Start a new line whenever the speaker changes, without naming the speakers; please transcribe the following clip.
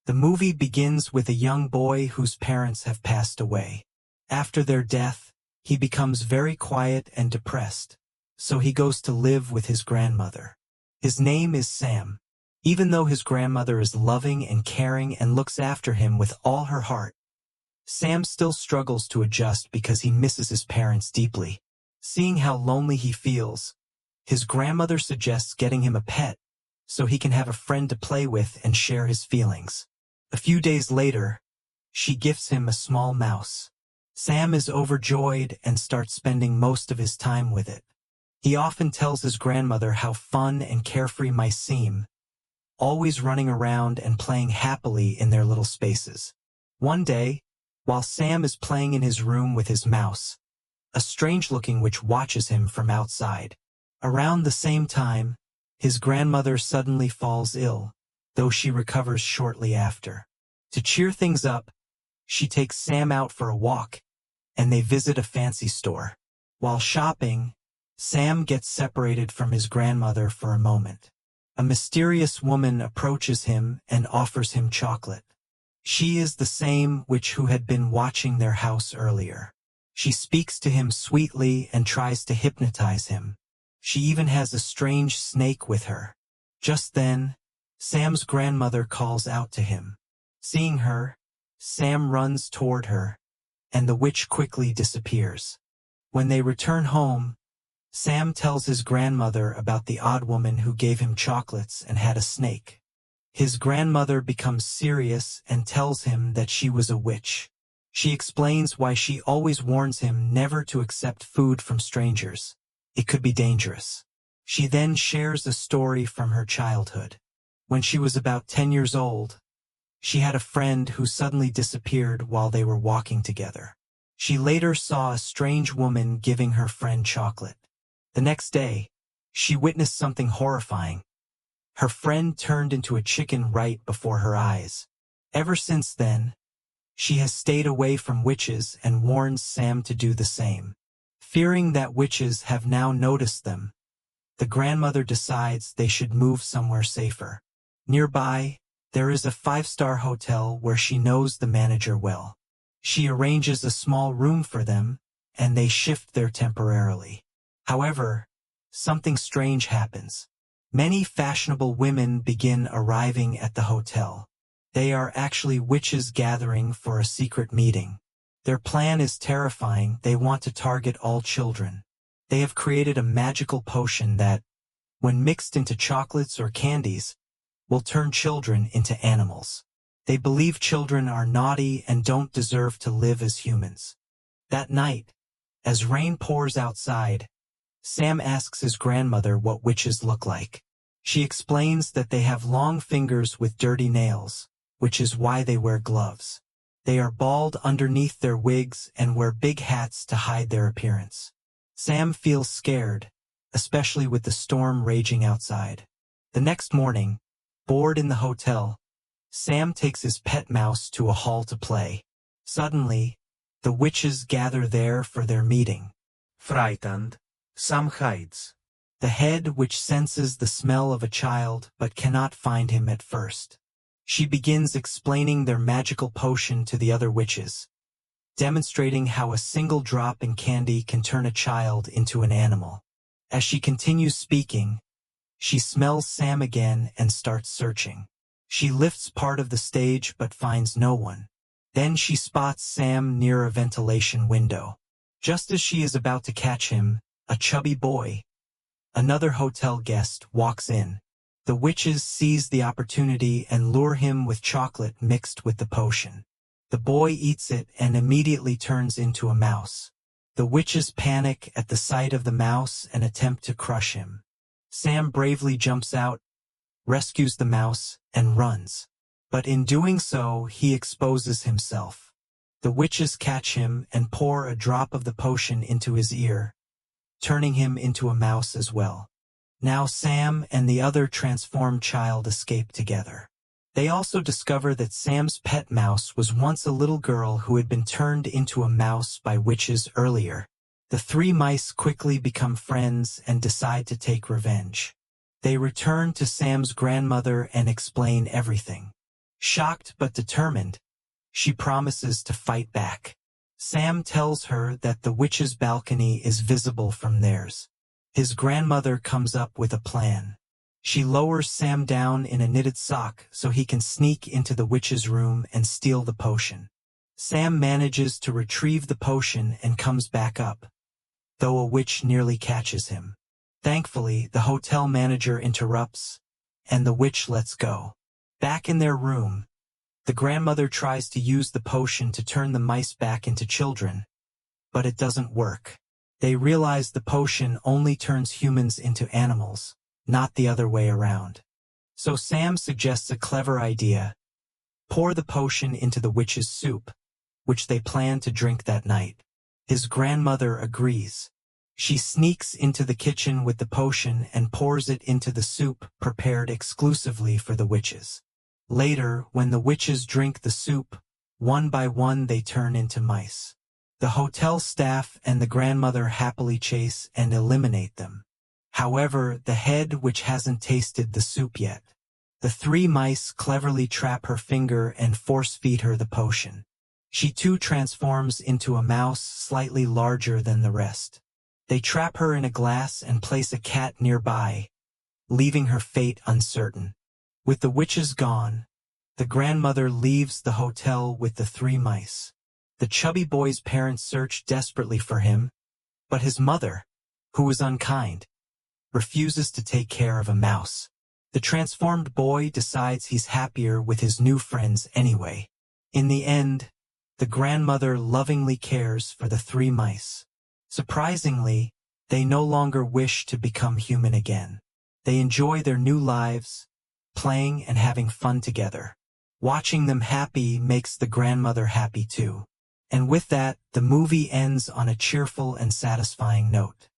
The movie begins with a young boy whose parents have passed away. After their death, he becomes very quiet and depressed, so he goes to live with his grandmother. His name is Sam. Even though his grandmother is loving and caring and looks after him with all her heart, Sam still struggles to adjust because he misses his parents deeply. Seeing how lonely he feels, his grandmother suggests getting him a pet so he can have a friend to play with and share his feelings. A few days later, she gifts him a small mouse. Sam is overjoyed and starts spending most of his time with it. He often tells his grandmother how fun and carefree mice seem, always running around and playing happily in their little spaces. One day, while Sam is playing in his room with his mouse, a strange-looking witch watches him from outside. Around the same time, his grandmother suddenly falls ill, though she recovers shortly after. To cheer things up, she takes Sam out for a walk, and they visit a fancy store. While shopping, Sam gets separated from his grandmother for a moment. A mysterious woman approaches him and offers him chocolate. She is the same witch who had been watching their house earlier. She speaks to him sweetly and tries to hypnotize him. She even has a strange snake with her. Just then, Sam's grandmother calls out to him. Seeing her, Sam runs toward her, and the witch quickly disappears. When they return home, Sam tells his grandmother about the odd woman who gave him chocolates and had a snake. His grandmother becomes serious and tells him that she was a witch. She explains why she always warns him never to accept food from strangers. It could be dangerous. She then shares a story from her childhood. When she was about 10 years old, she had a friend who suddenly disappeared while they were walking together. She later saw a strange woman giving her friend chocolate. The next day, she witnessed something horrifying. Her friend turned into a chicken right before her eyes. Ever since then, she has stayed away from witches and warns Sam to do the same. Fearing that witches have now noticed them, the grandmother decides they should move somewhere safer. Nearby, there is a 5-star hotel where she knows the manager well. She arranges a small room for them, and they shift there temporarily. However, something strange happens. Many fashionable women begin arriving at the hotel. They are actually witches gathering for a secret meeting. Their plan is terrifying. They want to target all children. They have created a magical potion that, when mixed into chocolates or candies, will turn children into animals. They believe children are naughty and don't deserve to live as humans. That night, as rain pours outside, Sam asks his grandmother what witches look like. She explains that they have long fingers with dirty nails, which is why they wear gloves. They are bald underneath their wigs and wear big hats to hide their appearance. Sam feels scared, especially with the storm raging outside. The next morning, bored in the hotel, Sam takes his pet mouse to a hall to play. Suddenly, the witches gather there for their meeting. Frightened, Sam hides. The head witch senses the smell of a child but cannot find him at first. She begins explaining their magical potion to the other witches, demonstrating how a single drop in candy can turn a child into an animal. As she continues speaking, she smells Sam again and starts searching. She lifts part of the stage but finds no one. Then she spots Sam near a ventilation window. Just as she is about to catch him, a chubby boy, another hotel guest, walks in. The witches seize the opportunity and lure him with chocolate mixed with the potion. The boy eats it and immediately turns into a mouse. The witches panic at the sight of the mouse and attempt to crush him. Sam bravely jumps out, rescues the mouse, and runs. But in doing so, he exposes himself. The witches catch him and pour a drop of the potion into his ear, turning him into a mouse as well. Now Sam and the other transformed child escape together. They also discover that Sam's pet mouse was once a little girl who had been turned into a mouse by witches earlier. The 3 mice quickly become friends and decide to take revenge. They return to Sam's grandmother and explain everything. Shocked but determined, she promises to fight back. Sam tells her that the witch's balcony is visible from theirs. His grandmother comes up with a plan. She lowers Sam down in a knitted sock so he can sneak into the witch's room and steal the potion. Sam manages to retrieve the potion and comes back up, though a witch nearly catches him. Thankfully, the hotel manager interrupts, and the witch lets go. Back in their room, the grandmother tries to use the potion to turn the mice back into children, but it doesn't work. They realize the potion only turns humans into animals, not the other way around. So Sam suggests a clever idea: pour the potion into the witch's soup, which they plan to drink that night. His grandmother agrees. She sneaks into the kitchen with the potion and pours it into the soup prepared exclusively for the witches. Later, when the witches drink the soup, one by one they turn into mice. The hotel staff and the grandmother happily chase and eliminate them. However, the head witch hasn't tasted the soup yet. The three mice cleverly trap her finger and force-feed her the potion. She too transforms into a mouse slightly larger than the rest. They trap her in a glass and place a cat nearby, leaving her fate uncertain. With the witches gone, the grandmother leaves the hotel with the three mice. The chubby boy's parents search desperately for him, but his mother, who is unkind, refuses to take care of a mouse. The transformed boy decides he's happier with his new friends anyway. In the end, the grandmother lovingly cares for the three mice. Surprisingly, they no longer wish to become human again. They enjoy their new lives, playing and having fun together. Watching them happy makes the grandmother happy too. And with that, the movie ends on a cheerful and satisfying note.